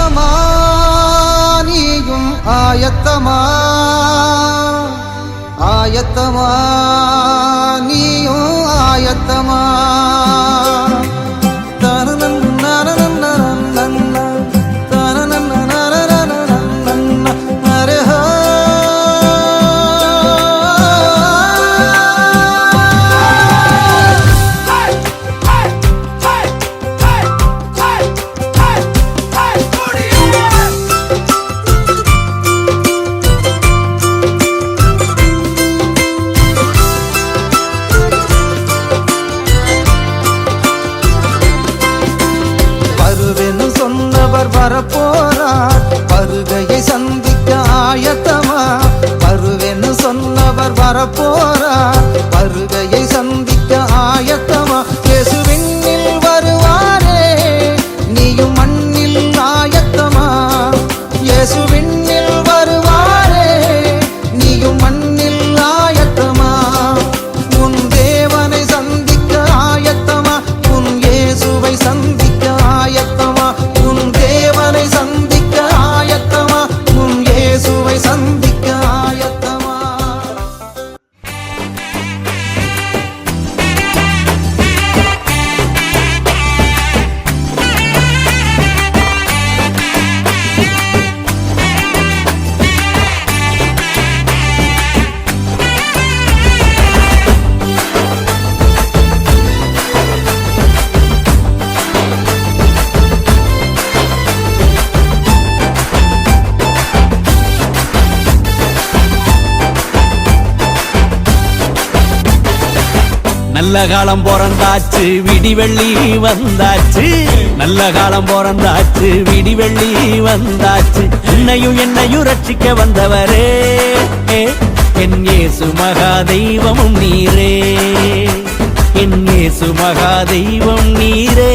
ஆயத்தமா நீயும் ஆயத்தமா ஆயத்தமா நீயும் ஆயத்தமா வரப்போறார் வருகையை சந்திக்க ஆயத்தமா வருவேன்னு சொன்னவர் வரப்போறார் வருகையை சந்திக்க ஆயத்தமா இயேசு விண்ணில் வருவாரே நீயும் மண்ணில் ஆயத்தமா இயேசு விண்ணில் வருவாரே நீயும் மண்ணில் ஆயத்தமா உன் தேவனை சந்திக்க ஆயத்தமா உன் இயேசுவை சந்திக்க ஆயத்தமா தேவனை சந்திக்க ஆயத்தமா உன் இயேசுவை சந்திக்க ஆயத்தமா நல்ல காலம் பிறந்தாச்சு விடிவெள்ளி வந்தாச்சு நல்ல காலம் பிறந்தாச்சு விடிவெள்ளி வந்தாச்சு என்னையும் ரட்சிக்க வந்தவரே என் இயேசு மகா தெய்வமும் நீரே என் இயேசு மகா தெய்வம் நீரே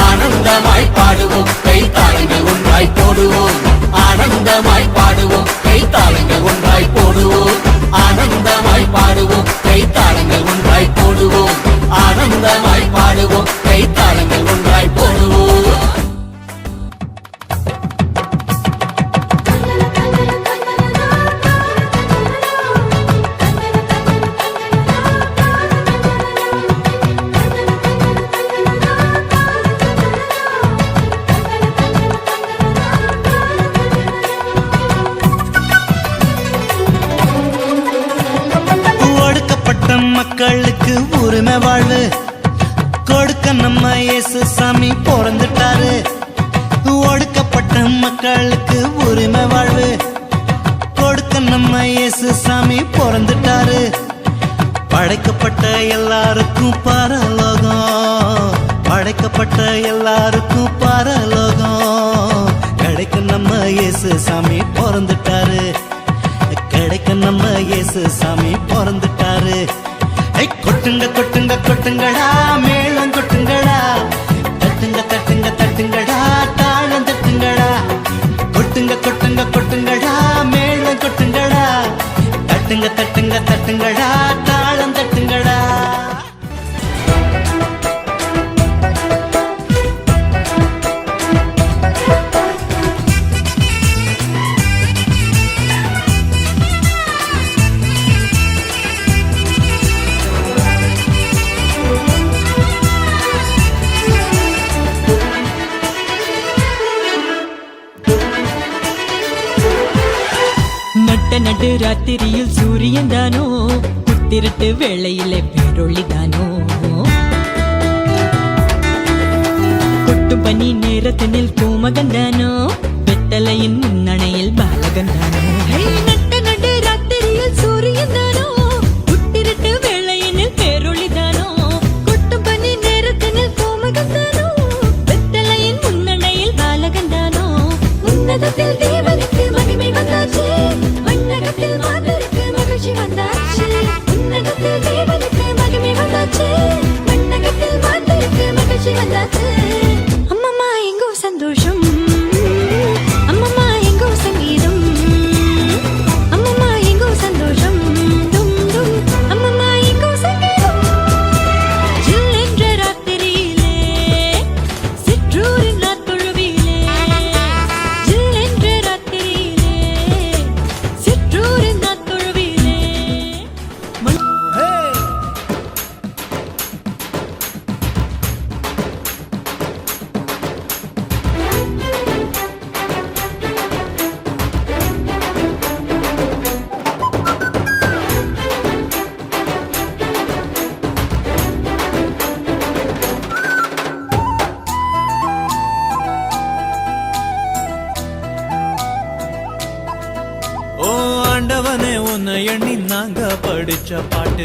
ஆனந்தமாய் பாடுவோம் கைத்தாளங்கள் ஒன்றாய் போடுவோம் ஆனந்தமாய் பாடுவோம் கைத்தாளங்கள் ஒன்றாய் போடுவோம் ஆனந்தமாய் பாடுவோம் கைத்தாளங்கள் ஒன்றாய் போடுவோம் ஆனந்தமாய் பாடுவோம் கைத்தாளங்கள் ஒன்றாய் போடுவோம் மக்களுக்கு உரிமை வாழ்வு கொடுக்க நம்ம இயேசு சாமி பிறந்துட்டாரு ஒடுக்கப்பட்ட மக்களுக்கு உரிமை வாழ்வு கொடுக்க நம்ம இயேசு சாமி பிறந்துட்டாரு படைக்கப்பட்ட எல்லாருக்கும் பரலோகம் படைக்கப்பட்ட எல்லாருக்கும் பரலோகம் கிடைக்க நம்ம இயேசு சாமி பிறந்துட்டாரு கிடைக்க நம்ம இயேசு சாமி பிறந்துட்டாரு கொட்டுங்க கொட்டுங்க கொட்டுங்கடா மேளம் கொட்டுங்கடா தட்டுங்க தட்டுங்க தட்டுங்கடா தாளம் தட்டுங்கடா கொட்டுங்க கொட்டுங்க கொட்டுங்கடா மேளம் கொட்டுங்கடா தட்டுங்க தட்டுங்க தட்டுங்கடா தாளம் தட்டுங்கடா நடு ராத்திரியில் சூரியன் தானோ புத்திரட்டு வேளையிலே பேரொளி தானோ கொட்டு பனி நேரத்தினில் கோமகன் தானோ வெத்தலையின் முன்னணையில் பாலகன் தானோ நடு ராத்திரியில் சூரியன் தானோ புத்திரட்டு வேளையினில் பேரொளி தானோ கொட்டு பனி நேரத்தினில் கோமகன் தானோ வெத்தலையின் முன்னணையில் பாலகன் தானோ உன்னதத்தில் தேவனுக்கு மகிமை வந்தாச்சு மண்ணகத்தில் மாந்தருக்கு மகிழ்ச்சி வந்தாச்சு உன்னதத்தில் தேவனுக்கு மகிமை வந்தாச்சு மண்ணகத்தில் மாந்தருக்கு மகிழ்ச்சி வந்தாச்சு அம்மம்மா எங்கோ சந்தோஷம் அம்மம்மா எங்கோ சங்கீதம் அம்மம்மா எங்கோ சந்தோஷம் உன்னை எண்ணி நாங்க படிச்ச பாட்டு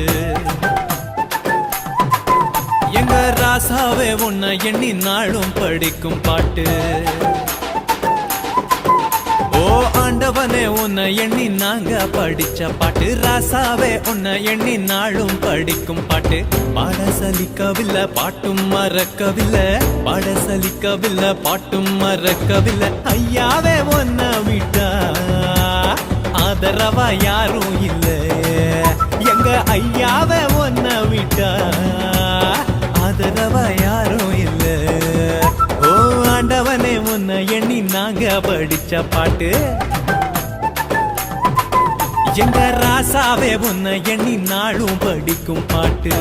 எங்க ராசாவே உன்னை எண்ணி நாளும் படிக்கும் பாட்டு ஓ ஆண்டவனே உன்னை எண்ணி நாங்க படிச்ச பாட்டு ராசாவே உன்னை எண்ணி நாளும் படிக்கும் பாட்டு பாட சலிக்கவில்லை பாட்டும் மறக்கவில்லை பாட சலிக்கவில்லை பாட்டும் மறக்கவில்லை ஐயாவே உன்னை விட்டா ஆதரவா யாரும் இல்ல எங்க ஐயாவே உன்னை விட்டா ஆதரவா யாரும் இல்ல ஓ ஆண்டவனே உன்னை எண்ணி நாங்க படிச்ச பாட்டு எங்க ராசாவே உன்னை எண்ணி நாளும் படிக்கும் பாட்டு